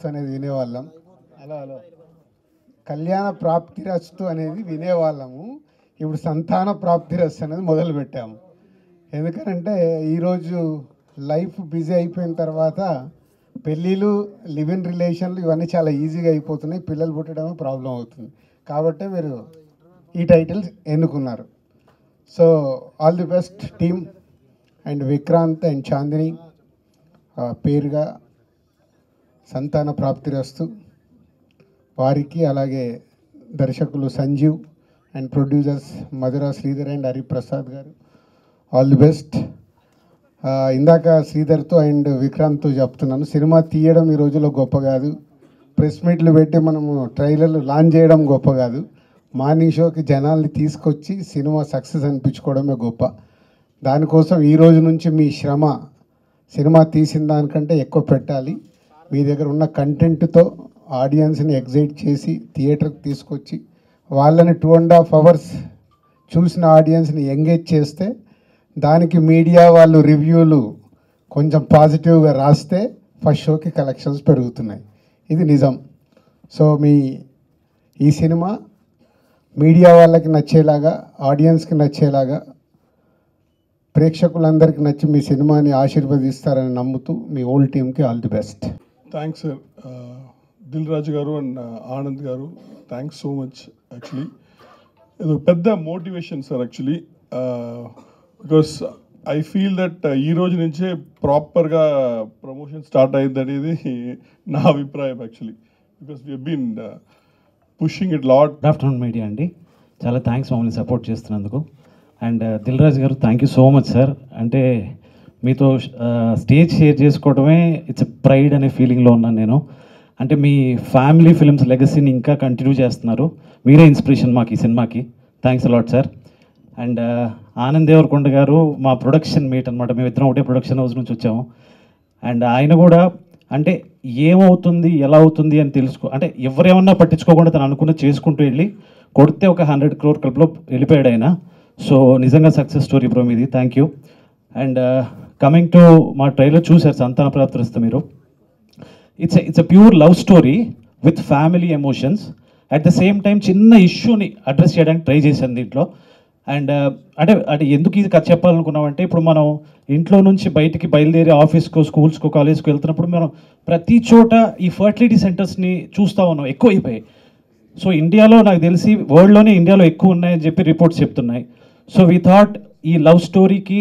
అనేది వినేవాళ్ళం. హలో కళ్యాణ ప్రాప్తిరస్తు అనేది వినేవాళ్ళము. ఇప్పుడు సంతాన ప్రాప్తిరస్తు అనేది మొదలు పెట్టాము. ఎందుకంటే ఈరోజు లైఫ్ బిజీ అయిపోయిన తర్వాత పెళ్ళిళ్ళు, లివ్ ఇన్ రిలేషన్లు ఇవన్నీ చాలా ఈజీగా అయిపోతున్నాయి. పిల్లలు పుట్టడమే ప్రాబ్లం అవుతుంది. కాబట్టి మీరు ఈ టైటిల్స్ ఎన్నుకున్నారు. So all the best team and Vikrant and Chandini పేరుగా సంతాన ప్రాప్తిరస్తు వారికి, అలాగే దర్శకులు Sanjeev and producers Madhura, Sridhar and Hariprasad గారు ఆల్ ది బెస్ట్. ఇందాక శ్రీధర్తో అండ్ విక్రాంత్తో చెప్తున్నాను, సినిమా తీయడం ఈ రోజుల్లో గొప్ప కాదు, ప్రెస్ మీట్లు పెట్టి మనము ట్రైలర్లు లాంచ్ చేయడం గొప్ప కాదు, మార్నింగ్ షోకి జనాల్ని తీసుకొచ్చి సినిమా సక్సెస్ అనిపించుకోవడమే గొప్ప. దానికోసం ఈ రోజు నుంచి మీ శ్రమ సినిమా తీసిన దానికంటే ఎక్కువ పెట్టాలి. మీ దగ్గర ఉన్న కంటెంట్తో ఆడియన్స్ని ఎగ్జైట్ చేసి థియేటర్కి తీసుకొచ్చి వాళ్ళని 2.5 hours చూసిన ఆడియన్స్ని ఎంగేజ్ చేస్తే, దానికి మీడియా వాళ్ళు రివ్యూలు కొంచెం పాజిటివ్గా రాస్తే ఫస్ట్ షోకి కలెక్షన్స్ పెరుగుతున్నాయి. ఇది నిజం. సో మీ ఈ సినిమా మీడియా వాళ్ళకి నచ్చేలాగా, ఆడియన్స్కి నచ్చేలాగా, ప్రేక్షకులందరికీ నచ్చి మీ సినిమాని ఆశీర్వదిస్తారని నమ్ముతూ మీ హోల్ టీమ్కి all the best. Thanks sir. Dil Raju garu and Anand గారు, థ్యాంక్స్ సో మచ్. యాక్చువల్లీ ఇది పెద్ద motivation sir actually, because I feel that ఈ రోజు నుంచే ప్రాపర్గా ప్రమోషన్ స్టార్ట్ అయింది అనేది నా అభిప్రాయం actually, because we been pushing it lot. Good afternoon media అండి, చాలా థ్యాంక్స్ మమ్మల్ని సపోర్ట్ చేస్తున్నందుకు. అండ్ దిల్ రాజు గారు thank you so much sir. అంటే మీతో స్టేజ్ షేర్ చేసుకోవడమే ఇట్స్ ప్రైడ్ అనే ఫీలింగ్లో ఉన్నాను నేను. అంటే మీ ఫ్యామిలీ ఫిల్మ్స్ లెగసీని ఇంకా కంటిన్యూ చేస్తున్నారు, మీరే ఇన్స్పిరేషన్ మాకు ఈ సినిమాకి. Thanks a lot sir. And Anand Devarakonda గారు మా ప్రొడక్షన్ మేట్ అనమాట, మేమిద్దరం ఒకటే ప్రొడక్షన్ హౌస్ నుంచి వచ్చాము. అండ్ ఆయన కూడా అంటే ఏమవుతుంది ఎలా అవుతుంది అని అంటే ఎవరేమన్నా పట్టించుకోకుండా తను అనుకున్న చేసుకుంటూ వెళ్ళి కొడితే ఒక 100 crore క్లబ్లో వెళ్ళిపోయాడు ఆయన. సో నిజంగా సక్సెస్ స్టోరీ బ్రో మీది, thank you. And coming to మా ట్రైలర్ చూశారు సంతాన ప్రాప్తిరస్తు మీరు. It's a pure love story with family emotions. At the same time చిన్న ఇష్యూని అడ్రస్ చేయడానికి ట్రై చేశాను దీంట్లో. అండ్ అంటే ఎందుకు ఇది కథ చెప్పాలనుకున్నామంటే, ఇప్పుడు మనం ఇంట్లో నుంచి బయటికి బయలుదేరి ఆఫీస్కో, స్కూల్స్కో, కాలేజ్కో వెళ్తున్నప్పుడు మనం ప్రతి చోట ఈ ఫర్టిలిటీ సెంటర్స్ని చూస్తూ ఉన్నాం, ఎక్కువ అయిపోయాయి. సో ఇండియాలో నాకు తెలిసి వరల్డ్లోనే ఇండియాలో ఎక్కువ ఉన్నాయని చెప్పి రిపోర్ట్స్ చెప్తున్నాయి. సో వీ థాట్ ఈ లవ్ స్టోరీకి,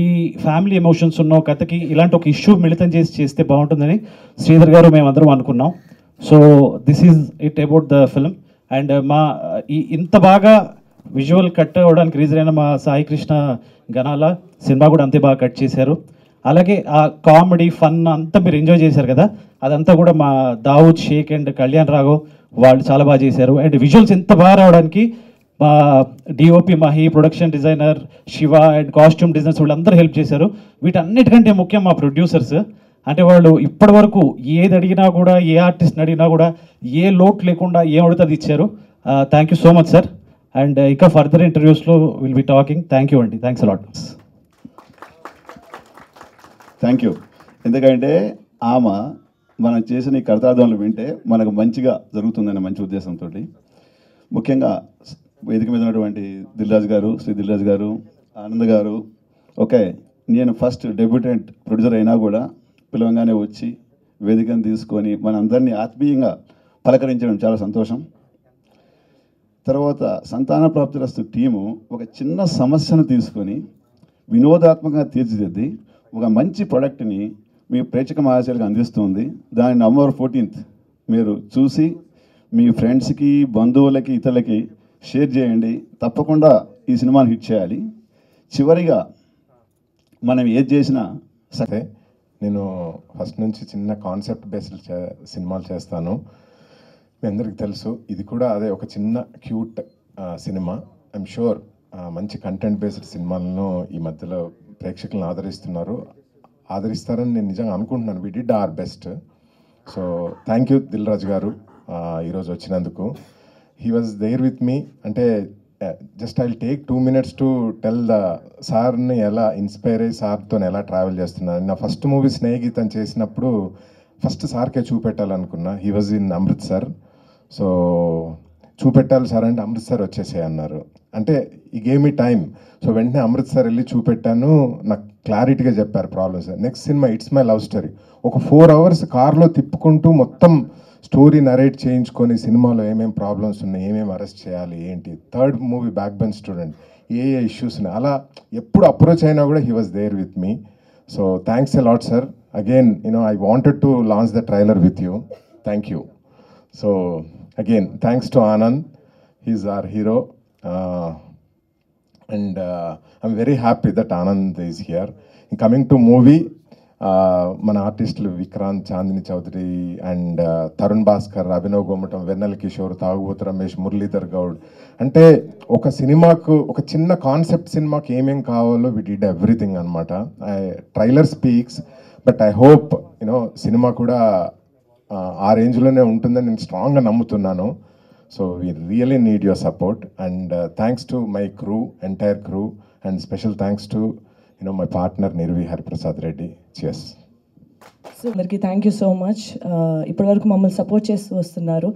ఈ ఫ్యామిలీ ఎమోషన్స్ ఉన్న కథకి ఇలాంటి ఒక ఇష్యూ మిళితం చేస్తే బాగుంటుందని శ్రీధర్ గారు మేమందరం అనుకున్నాం. So this is it about the film. And మా ఇంత బాగా విజువల్ కట్ అవ్వడానికి రీజన్ అయిన మా సాయి కృష్ణ గణాల సినిమా కూడా అంతే బాగా కట్ చేశారు. అలాగే ఆ కామెడీ ఫన్ అంతా మీరు ఎంజాయ్ చేశారు కదా, అదంతా కూడా మా దావుద్ షేక్ అండ్ కళ్యాణ్ రాఘవ్ వాళ్ళు చాలా బాగా చేశారు. అండ్ విజువల్స్ ఎంత బాగా రావడానికి మా DOP Mahi, production designer Shiva and costume designers వీళ్ళందరూ హెల్ప్ చేశారు. వీటన్నిటికంటే ముఖ్యం మా ప్రొడ్యూసర్స్. అంటే వాళ్ళు ఇప్పటి వరకు ఏది అడిగినా కూడా, ఏ ఆర్టిస్ట్ని అడిగినా కూడా ఏ లోటు లేకుండా ఏం అడిగితే అది ఇచ్చారు. Thank you so much sir. And ఇంకా ఫర్దర్ ఇంటర్వ్యూస్లో will be talking. Thank you అండి, థ్యాంక్స్ అలాట్. Thank you. ఎందుకంటే ఆమె మనం చేసిన ఈ కర్తార్థంలో వింటే మనకు మంచిగా జరుగుతుందనే మంచి ఉద్దేశంతో, ముఖ్యంగా వేదిక మీద ఉన్నటువంటి దిల్ రాజు గారు, శ్రీ దిల్ రాజు గారు, ఆనంద్ గారు, ఓకే నేను ఫస్ట్ డెబ్యూటెంట్ ప్రొడ్యూసర్ అయినా కూడా పిలవంగానే వచ్చి వేదికను తీసుకొని మన అందరినీ ఆత్మీయంగా పలకరించడం చాలా సంతోషం. తర్వాత సంతాన ప్రాప్తిరస్తు టీము ఒక చిన్న సమస్యను తీసుకొని వినోదాత్మకంగా తీర్చిదిద్ది ఒక మంచి ప్రోడక్ట్ని మీ ప్రేక్షక మహాశయులకు అందిస్తుంది. దాని November 14th మీరు చూసి మీ ఫ్రెండ్స్కి, బంధువులకి, ఇతరులకి షేర్ చేయండి. తప్పకుండా ఈ సినిమాని హిట్ చేయాలి. చివరిగా మనం ఏది చేసినా సరే, నేను ఫస్ట్ నుంచి చిన్న కాన్సెప్ట్ బేస్డ్ సినిమాలు చేస్తాను. మీ అందరికీ తెలుసు, ఇది కూడా అదే ఒక చిన్న క్యూట్ సినిమా. ఐఎమ్ షూర్ మంచి కంటెంట్ బేస్డ్ సినిమాలను ఈ మధ్యలో ప్రేక్షకులను ఆదరిస్తారని నేను నిజంగా అనుకుంటున్నాను. We did our best. So thank you Dil Raju garu ఈరోజు వచ్చినందుకు. He was there with me. అంటే just I take 2 minutes to tell the సార్ని ఎలా ఇన్స్పైర్ అయ్యి సార్తో ఎలా ట్రావెల్ చేస్తున్నాను. నా ఫస్ట్ మూవీ స్నేహితం చేసినప్పుడు ఫస్ట్ సార్కే చూపెట్టాలనుకున్నా. He was in Amritsar. So చూపెట్టాలి సార్ అంటే అమృత్సర్ వచ్చేసే అన్నారు. అంటే ఈ గేమ్ మీ టైం. సో వెంటనే అమృత్సర్ వెళ్ళి చూపెట్టాను. నాకు క్లారిటీగా చెప్పారు problems. Next cinema it's my love story. ఒక 4 hours కార్లో తిప్పుకుంటూ మొత్తం స్టోరీ నరేట్ చేయించుకొని సినిమాలో ఏమేమి ప్రాబ్లమ్స్ ఉన్నాయి, ఏమేమి అరెస్ట్ చేయాలి, ఏంటి. Third movie back bench student, ఏ ఇష్యూస్ ఉన్నాయి, అలా ఎప్పుడు అప్రోచ్ అయినా కూడా he was there with me. So thanks a lot sir. Again I wanted to launch the trailer with you. Thank you. So again thanks to Anand, he's our hero. And I'm very happy that Anand is here. Coming to movie, మన ఆర్టిస్టులు Vikrant, Chandini Chowdary and Tarun Bhaskar, Abhinav Gomatam, వెన్నెల కిషోర్, తాగుబోతు రమేష్, మురళీధర్ గౌడ్. అంటే ఒక సినిమాకు, ఒక చిన్న concept సినిమాకి ఏమేం కావాలో వి డిడ్ ఎవ్రీథింగ్ అనమాట. Trailer speaks, but I hope cinema కూడా ఆ రేంజ్లోనే ఉంటుందని నేను స్ట్రాంగ్గా నమ్ముతున్నాను. So we really need your support, and thanks to my crew, entire crew, and special thanks to my partner Nirvi Hariprasad Reddy. Cheers. So అందరికీ thank you so much. ఇప్పటివరకు మమ్మల్ని support చేస్తూ వస్తున్నారు,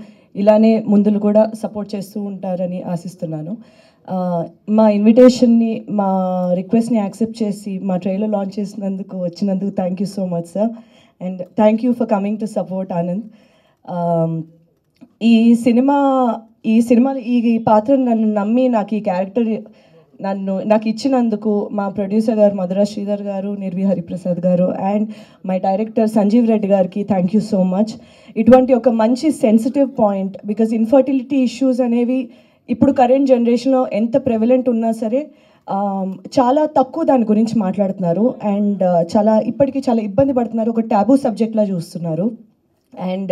ఇలానే ముందులు కూడా సపోర్ట్ చేస్తూ ఉంటారని ఆశిస్తున్నాను. మా ఇన్విటేషన్ని, మా రిక్వెస్ట్ని యాక్సెప్ట్ చేసి మా ట్రైలర్ లాంచ్ వచ్చినందుకు thank you so much sir. And thank you for coming to support Anand. ఈ సినిమాలో ఈ పాత్ర నన్ను నమ్మి నాకు ఈ క్యారెక్టర్ నాకు ఇచ్చినందుకు మా ప్రొడ్యూసర్ గారు మధురా శ్రీధర్ గారు, నిర్వి హరిప్రసాద్ గారు and my director Sanjeev Reddy గారికి థ్యాంక్ యూ సో మచ్. ఇటువంటి ఒక మంచి sensitive point, because infertility issues అనేవి ఇప్పుడు కరెంట్ జనరేషన్లో ఎంత ప్రెవలెంట్ ఉన్నా సరే చాలా తక్కువ దాని గురించి మాట్లాడుతున్నారు అండ్ ఇప్పటికీ చాలా ఇబ్బంది పడుతున్నారు, ఒక టాబూ సబ్జెక్ట్లా చూస్తున్నారు. అండ్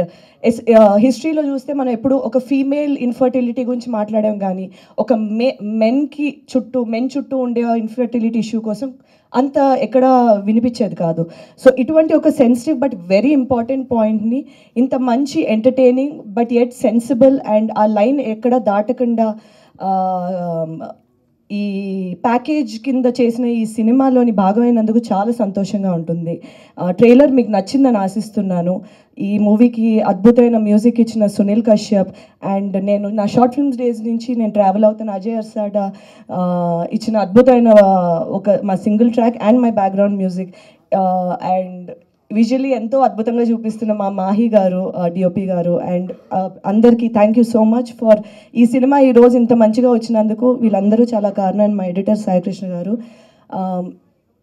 హిస్టరీలో చూస్తే మనం ఎప్పుడు ఒక ఫీమేల్ ఇన్ఫర్టిలిటీ గురించి మాట్లాడాం, కానీ ఒక మెన్ చుట్టూ ఉండే ఇన్ఫర్టిలిటీ ఇష్యూ కోసం అంత ఎక్కడ వినిపించేది కాదు. సో ఇటువంటి ఒక సెన్సిటివ్ బట్ వెరీ ఇంపార్టెంట్ పాయింట్ని ఇంత మంచి entertaining but yet sensible and ఆ లైన్ ఎక్కడ దాటకుండా ఈ ప్యాకేజ్ కింద చేసిన ఈ సినిమాలోని భాగమైనందుకు చాలా సంతోషంగా ఉంటుంది. ట్రైలర్ మీకు నచ్చిందని ఆశిస్తున్నాను. ఈ మూవీకి అద్భుతమైన మ్యూజిక్ ఇచ్చిన సునీల్ కశ్యప్ అండ్ నేను నా షార్ట్ ఫిల్మ్స్ డేస్ నుంచి నేను ట్రావెల్ అవుతున్న అజయ్ అర్సాడా ఇచ్చిన అద్భుతమైన మా single track and my background music and visually ఎంతో అద్భుతంగా చూపిస్తున్న మా మాహి గారు, డిఓపి గారు అండ్ అందరికీ thank you so much for ఈ సినిమా ఈరోజు ఇంత మంచిగా వచ్చినందుకు. వీళ్ళందరూ చాలా కారణం. అండ్ మా ఎడిటర్ సాయికృష్ణ గారు,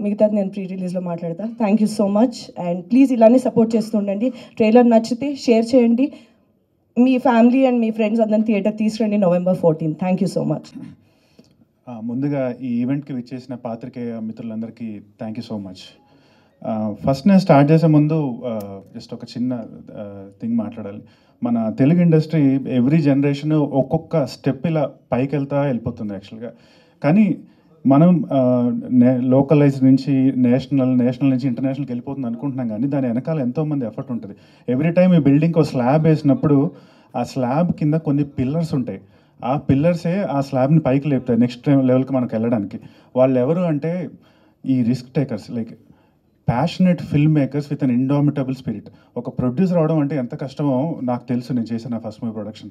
మిగతాది నేను ప్రీ రిలీజ్లో మాట్లాడతా. Thank you so much and please ఇలానే సపోర్ట్ చేస్తూ ఉండండి. ట్రైలర్ నచ్చితే షేర్ చేయండి, మీ ఫ్యామిలీ అండ్ మీ ఫ్రెండ్స్ అందరిని థియేటర్ తీసుకురండి November 14. Thank you so much. ముందుగా ఈ ఈవెంట్కి విచ్చేసిన పాత్రికేయ మిత్రులందరికీ thank you so much. First నేను స్టార్ట్ చేసే ముందు జస్ట్ ఒక చిన్న థింగ్ మాట్లాడాలి. మన తెలుగు ఇండస్ట్రీ ఎవ్రీ జనరేషన్ ఒక్కొక్క స్టెప్ ఇలా పైకి వెళ్ళిపోతుంది యాక్చువల్గా. కానీ మనం లోకలైజ్ నుంచి నేషనల్ నుంచి ఇంటర్నేషనల్కి వెళ్ళిపోతుంది అనుకుంటున్నాం, కానీ దాని వెనకాల ఎంతోమంది ఎఫర్ట్ ఉంటుంది. ఎవ్రీ టైం ఈ బిల్డింగ్కి ఒక స్లాబ్ వేసినప్పుడు ఆ స్లాబ్ కింద కొన్ని పిల్లర్స్ ఉంటాయి. ఆ పిల్లర్సే ఆ స్లాబ్ని పైకి లేపుతాయి నెక్స్ట్ లెవెల్కి మనకు వెళ్ళడానికి. వాళ్ళు ఎవరు అంటే ఈ risk takers, like passionate film makers with an indomitable spirit. ఒక ప్రొడ్యూసర్ అవడం అంటే ఎంత కష్టమో నాకు తెలుసు. నేను చేసిన నా ఫస్ట్ మూవీ ప్రొడక్షన్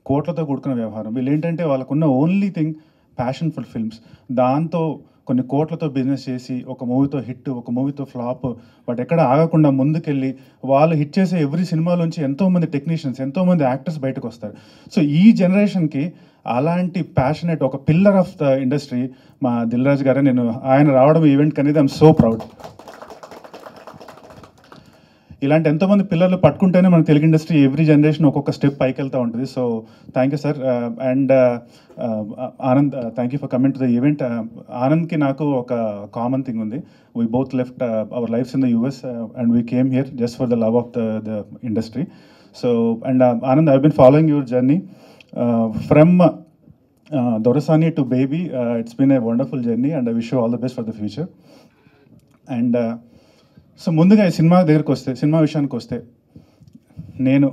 కోట్లతో కూడుకున్న వ్యవహారం. వీళ్ళు ఏంటంటే వాళ్ళకున్న only thing passion full films. దాంతో కొన్ని కోట్లతో బిజినెస్ చేసి ఒక మూవీతో హిట్, ఒక మూవీతో ఫ్లాప్, బట్ ఎక్కడ ఆగకుండా ముందుకెళ్ళి వాళ్ళు హిట్ చేసే ఎవ్రీ సినిమాలోంచి ఎంతోమంది టెక్నీషియన్స్, ఎంతోమంది యాక్టర్స్ బయటకు వస్తారు. సో ఈ జనరేషన్కి అలాంటి ప్యాషనెట్ ఒక పిల్లర్ ఆఫ్ ద ఇండస్ట్రీ మా దిల్ రాజు గారే. ఆయన రావడం ఈవెంట్కి అనేది ఐఎమ్ సో ప్రౌడ్. ఇలాంటి ఎంతోమంది పిల్లలు పట్టుకుంటేనే మన తెలుగు ఇండస్ట్రీ ఎవ్రీ జనరేషన్ ఒక్కొక్క స్టెప్ పైకి వెళ్తూ ఉంటుంది. So thank you sir. And Anand, thank you for coming to the event. ఆనంద్కి నాకు ఒక కామన్ థింగ్ ఉంది. We both left our lives in the US and we came here just for the love of the industry. So and Anand, I been following your journey from Dorasani to Baby. It's been a wonderful journey and I wish you all the best for the future. And so ముందుగా ఈ cinema విషయానికి వస్తే నేను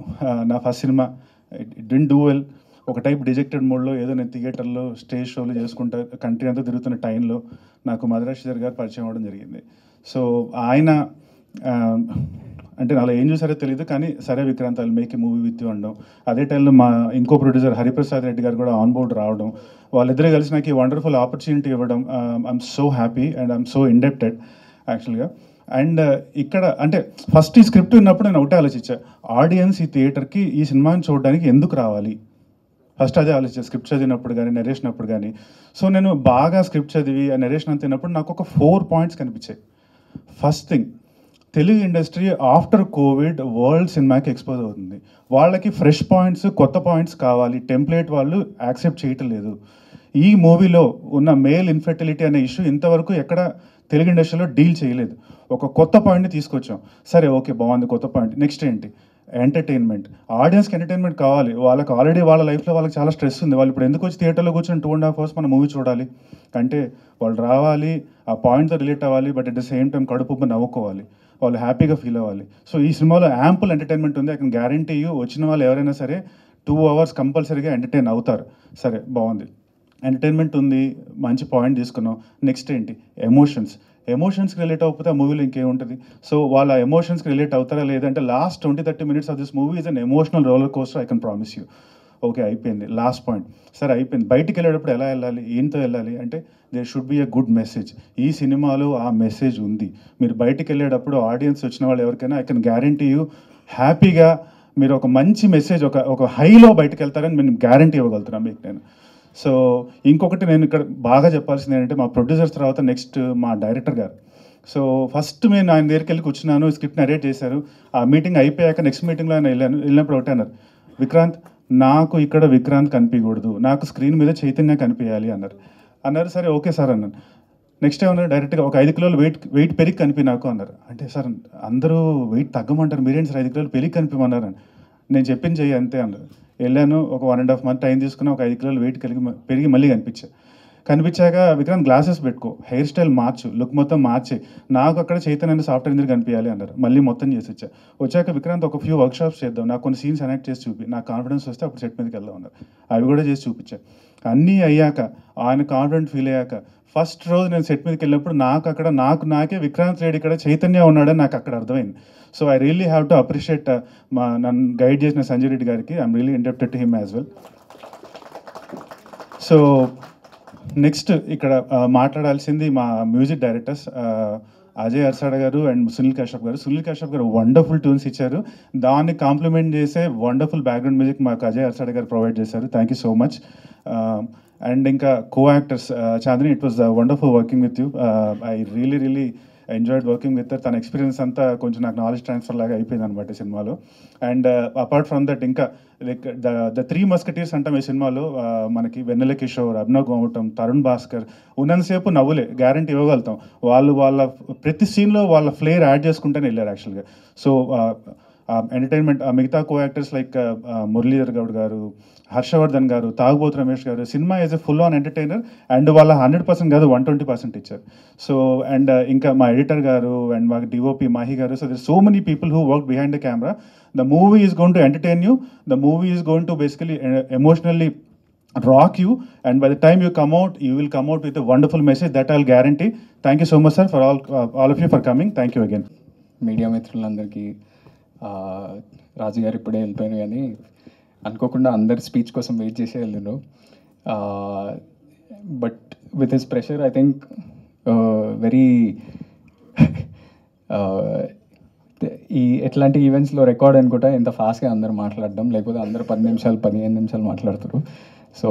నా first cinema it didn't do well. ఒక type dejected మోడ్లో ఏదో నేను థియేటర్లో స్టేజ్ షోలు చేసుకుంటా కంట్రీ అంతా తిరుగుతున్న టైంలో నాకు మధురా శ్రీధర్ గారు పరిచయం అవ్వడం జరిగింది. సో ఆయన అంటే నాలో ఏం చూసారో తెలియదు, కానీ సరే Vikrant I'll make a movie with you అనడం, అదే టైంలో మా ఇంకో ప్రొడ్యూసర్ హరిప్రసాద్ రెడ్డి గారు కూడా ఆన్ బోర్డ్ రావడం, వాళ్ళిద్దరే కలిసి నాకు ఈ వండర్ఫుల్ ఆపర్చునిటీ ఇవ్వడం, I'm so happy and I'm so indebted యాక్చువల్గా. అండ్ ఇక్కడ అంటే ఫస్ట్ ఈ స్క్రిప్ట్ ఉన్నప్పుడు నేను ఒకటే ఆలోచించా, ఆడియన్స్ ఈ థియేటర్కి ఈ సినిమాని చూడడానికి ఎందుకు రావాలి, ఫస్ట్ అదే ఆలోచించాను స్క్రిప్ట్ చదివినప్పుడు కానీ నెరేషన్ అప్పుడు కానీ. సో నేను బాగా స్క్రిప్ట్ చదివి ఆ నెరేషన్ అంత తిన్నప్పుడు నాకు ఒక 4 పాయింట్స్ కనిపించాయి. First thing, Telugu industry after Covid world సినిమాకి ఎక్స్పోజ్ అవుతుంది. వాళ్ళకి ఫ్రెష్ పాయింట్స్, కొత్త పాయింట్స్ కావాలి. టెంప్లెట్ వాళ్ళు యాక్సెప్ట్ చేయటం లేదు. ఈ మూవీలో ఉన్న మేల్ ఇన్ఫెర్టిలిటీ అనే ఇష్యూ ఇంతవరకు ఎక్కడ తెలుగు ఇండస్ట్రీలో డీల్ చేయలేదు. ఒక కొత్త పాయింట్ని తీసుకొచ్చాం. సరే ఓకే బాగుంది కొత్త పాయింట్. నెక్స్ట్ ఏంటి? ఎంటర్టైన్మెంట్. ఆడియన్స్కి ఎంటర్టైన్మెంట్ కావాలి. వాళ్ళకి ఆల్రెడీ వాళ్ళ లైఫ్లో వాళ్ళకి చాలా స్ట్రెస్ ఉంది. వాళ్ళు ఇప్పుడు ఎందుకు వచ్చి థియేటర్లో కూర్చొని 2.5 hours మన మూవీ చూడాలి అంటే వాళ్ళు రావాలి, ఆ పాయింట్తో రిలేట్ అవ్వాలి, but at the same time కడుపు నవ్వుకోవాలి, వాళ్ళు హ్యాపీగా ఫీల్ అవ్వాలి. సో ఈ సినిమాలో యాంపుల్ ఎంటర్టైన్మెంట్ ఉంది. ఐ కెన్ గ్యారంటీ యూ వచ్చిన వాళ్ళు ఎవరైనా సరే 2 hours కంపల్సరీగా ఎంటర్టైన్ అవుతారు. సరే బాగుంది, ఎంటర్టైన్మెంట్ ఉంది, మంచి పాయింట్ తీసుకున్నాం. నెక్స్ట్ ఏంటి? ఎమోషన్స్కి రిలేట్ అవ్వకపోతే ఆ మూవీలో ఇంకేముంటుంది? సో వాళ్ళ ఎమోషన్స్కి రిలేట్ అవుతారా లేదంటే last 20-30 minutes of this movie is an emotional roller coaster, I can promise you. Okay అయిపోయింది, లాస్ట్ పాయింట్. సరే అయిపోయింది, బయటికి వెళ్ళేటప్పుడు ఎలా వెళ్ళాలి, ఏంతో వెళ్ళాలి అంటే there should be a good message. ఈ సినిమాలో ఆ మెసేజ్ ఉంది. మీరు బయటికి వెళ్ళేటప్పుడు ఆడియన్స్ వచ్చిన వాళ్ళు ఎవరికైనా ఐ కెన్ గ్యారంటీ యూ హ్యాపీగా మీరు ఒక మంచి మెసేజ్, ఒక హైలో బయటకు వెళ్తారని నేను గ్యారంటీ ఇవ్వగలుగుతున్నాను మీకు నేను. సో ఇంకొకటి నేను ఇక్కడ బాగా చెప్పాల్సింది ఏంటంటే మా ప్రొడ్యూసర్స్ తర్వాత నెక్స్ట్ మా డైరెక్టర్ గారు. సో ఫస్ట్ నేను ఆయన దగ్గరికి వెళ్ళి కూర్చున్నాను, స్క్రిప్ట్ నరేట్ చేశారు. ఆ మీటింగ్ అయిపోయాక నెక్స్ట్ మీటింగ్లో ఆయన వెళ్ళినప్పుడు ఒకటే అన్నారు, విక్రాంత్ నాకు ఇక్కడ విక్రాంత్ కనిపించకూడదు, నాకు స్క్రీన్ మీద చైతన్య కనిపించాలి అన్నారు. సరే ఓకే సార్ అన్నాను. నెక్స్ట్ ఏమన్నారు డైరెక్ట్గా, ఒక 5 kilos వెయిట్ పెరిగి కనిపి నాకు అన్నారు. అంటే సార్ అందరూ వెయిట్ తగ్గమంటారు, మీరేంటి సార్ 5 kilos పెరిగి కనిపించమన్నారు అని. నేను చెప్పింది చెయ్యి అంతే అన్నారు. వెళ్ళాను, ఒక 1.5 month టైం తీసుకుని ఒక 5 kilos వెయిట్ పెరిగి మళ్ళీ కనిపించాక విక్రాంత్ గ్లాసెస్ పెట్టుకో, హెయిర్ స్టైల్ మార్చు, లుక్ మొత్తం మార్చి, నాకు అక్కడ చైతన్య సాఫ్ట్వేర్ ఇంజనీర్ కనిపించాలి అన్నారు. మళ్ళీ మొత్తం చేసి వచ్చాక విక్రాంత్ ఒక ఫ్యూ వర్క్షాప్స్ చేద్దాం, నాకు కొన్ని సీన్స్ కనెక్ట్ చేసి చూపి, నాకు కాన్ఫిడెన్స్ వస్తే అప్పుడు సెట్ మీదకి వెళ్దాం అన్నారు. అవి కూడా చేసి చూపించా. అన్నీ అయ్యాక ఆయన కాన్ఫిడెంట్ ఫీల్ అయ్యాక ఫస్ట్ రోజు నేను సెట్ మీదకి వెళ్ళినప్పుడు నాకే విక్రాంత్ రెడ్డి ఇక్కడ చైతన్య ఉన్నాడని నాకు అక్కడ అర్థమైంది. So I really have to appreciate నన్ను గైడ్ చేసిన సంజయ్ రెడ్డి గారికి. I'm really indebted to him as well. So next ఇక్కడ మాట్లాడాల్సింది మా మ్యూజిక్ డైరెక్టర్స్ అజయ్ అర్సాడ గారు అండ్ సునీల్ కశ్యప్ గారు వండర్ఫుల్ ట్యూన్స్ ఇచ్చారు. దాన్ని కాంప్లిమెంట్ చేసే వండర్ఫుల్ బ్యాక్గ్రౌండ్ మ్యూజిక్ మాకు అజయ్ అర్సాడ గారు ప్రొవైడ్ చేశారు. Thank you so much. And ఇంకా co-actors Chandini, it was wonderful working with you. I really enjoyed working with తన ఎక్స్పీరియన్స్ అంతా కొంచెం నాకు నాలెడ్జ్ ట్రాన్స్ఫర్ లాగా అయిపోయింది అనమాట ఈ సినిమాలో. అండ్ అపార్ట్ ఫ్రమ్ దట్ ఇంకా లైక్ ద 3 Musketeers అంటాం ఈ సినిమాలో. మనకి వెన్నెల కిషోర్, అభినవ్ గోమటం, తరుణ్ భాస్కర్ ఉన్నంతసేపు నవ్వులే గ్యారంటీ ఇవ్వగలుగుతాం. వాళ్ళ ప్రతి సీన్లో వాళ్ళ ఫ్లేర్ యాడ్ చేసుకుంటూనే వెళ్ళారు యాక్చువల్గా. సో ఎంటర్టైన్మెంట్ మిగతా కో-యాక్టర్స్ లైక్ మురళీధర్ గౌడ్ గారు, హర్షవర్ధన్ గారు, తాగుబోతు రమేష్ గారు, cinema is a full on entertainer. And వాళ్ళ 100% కాదు 120% ఇచ్చారు. సో అండ్ ఇంకా మా ఎడిటర్ గారు అండ్ మా డిఓపి మాహి గారు. So there so many people who work behind the camera. The movie is going to entertain you. The movie is going to basically emotionally rock you, and by the time you come out, you will come out with a wonderful message that I'll guarantee. Thank you so much, sir, for all of you for coming. Thank you again. Media మిత్రులందరికీ రాజు గారు ఇప్పుడే వెళ్ళిపోయాను, కానీ అనుకోకుండా అందరి speech కోసం wait చేసే వెళ్ళాను. But with his pressure I think very ఈ ఎట్లాంటి ఈవెంట్స్లో రికార్డ్ అనుకుంటా ఎంత ఫాస్ట్గా అందరూ మాట్లాడడం, లేకపోతే అందరూ 10 నిమిషాలు 15 నిమిషాలు మాట్లాడుతారు. So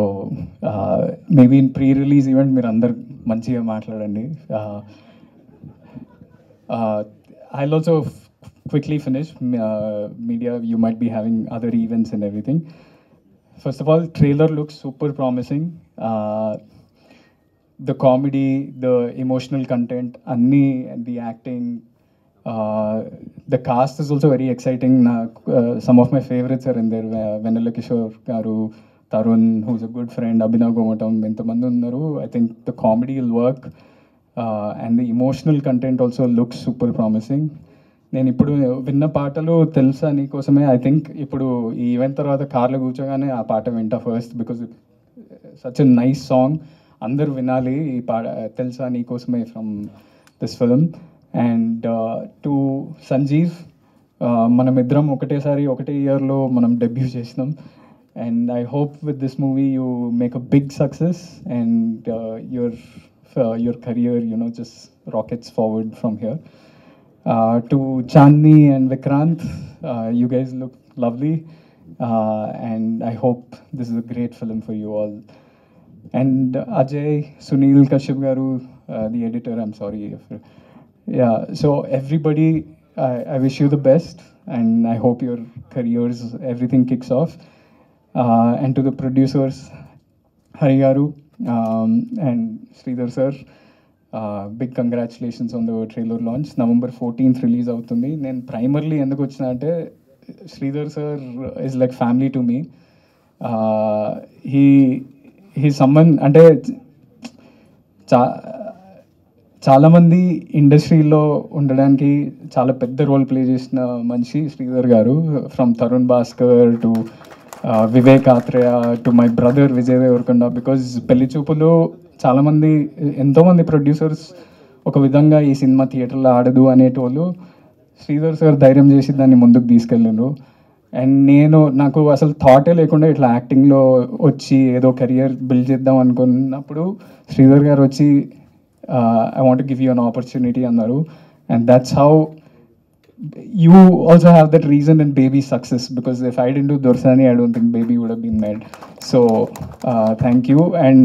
maybe in pre release event మీరు అందరు మంచిగా మాట్లాడండి. I'll also quickly finish. Media, you might be having other events and everything. First of all, trailer looks super promising. The comedy, the emotional content, the acting, the cast is also very exciting. Some of my favorites are in there. Venala Kishore garu, Tarun, who's a good friend, Abhinav Gomatam, entamandi unnaru. I think the comedy will work. And the emotional content also looks super promising. నేను ఇప్పుడు విన్న పాటలు తెలుసా నీకోసమే. I think ఇప్పుడు ఈ event తర్వాత కార్లో కూర్చోగానే ఆ పాట వింటా first, because such a nice song. అందరూ వినాలి ఈ పాట, తెలుసా నీకోసమే from this film. And to Sanjeev, మనమిద్దరం ఒకటేసారి ఒకటే ఇయర్లో మనం డెబ్యూ చేసినాం. And I hope with this movie you make a big success and your career, just rockets forward from here. To Chandni and Vikrant, you guys look lovely, and I hope this is a great film for you all. And Ajay, Sunil Kashyap garu, the editor, I'm sorry. Yeah, so everybody, I wish you the best, and I hope your careers, everything kicks off. And to the producers, Hari garu, and Sridhar sir, big congratulations on the trailer launch. November 14th release అవుతుంది. నేను primarily ఎందుకు వచ్చిన అంటే Sridhar sir is like family to me. He someone అంటే చాలామంది ఇండస్ట్రీలో ఉండడానికి చాలా పెద్ద రోల్ ప్లే చేసిన మనిషి శ్రీధర్ గారు. From Tarun Bhaskar to Vivek Athreya to my brother Vijay Devarakonda. Because పెళ్లి చూపులో చాలామంది, ఎంతోమంది ప్రొడ్యూసర్స్ ఒక విధంగా ఈ సినిమా థియేటర్లో ఆడదు అనేటోళ్ళు, శ్రీధర్ సార్ ధైర్యం చేసి దాన్ని ముందుకు తీసుకెళ్ళారు. అండ్ నాకు అసలు థాటే లేకుండా ఇట్లా యాక్టింగ్లో వచ్చి ఏదో కెరియర్ బిల్డ్ చేద్దాం అనుకున్నప్పుడు శ్రీధర్ గారు వచ్చి I want give you an opportunity అన్నారు. And that's how you also have that reason in Baby's success, because if I didn't do Dorsani, I don't think Baby would have been made. So thank you. And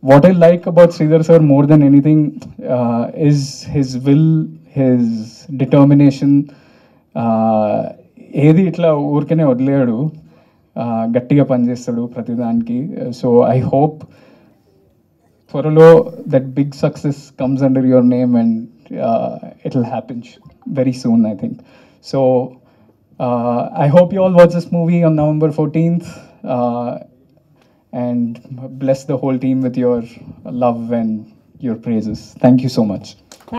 what I like about Sridhar sir more than anything is his will, his determination. ఏది ఇట్లా ఊరికనే వదిలేడు, గట్టిగా పనిచేస్తాడు ప్రతిదానికి. So I hope త్వరలో that big success comes under your name, and it'll happen very soon, I think. So I hope you all watch this movie on November 14th, and bless the whole team with your love and your praises. Thank you so much.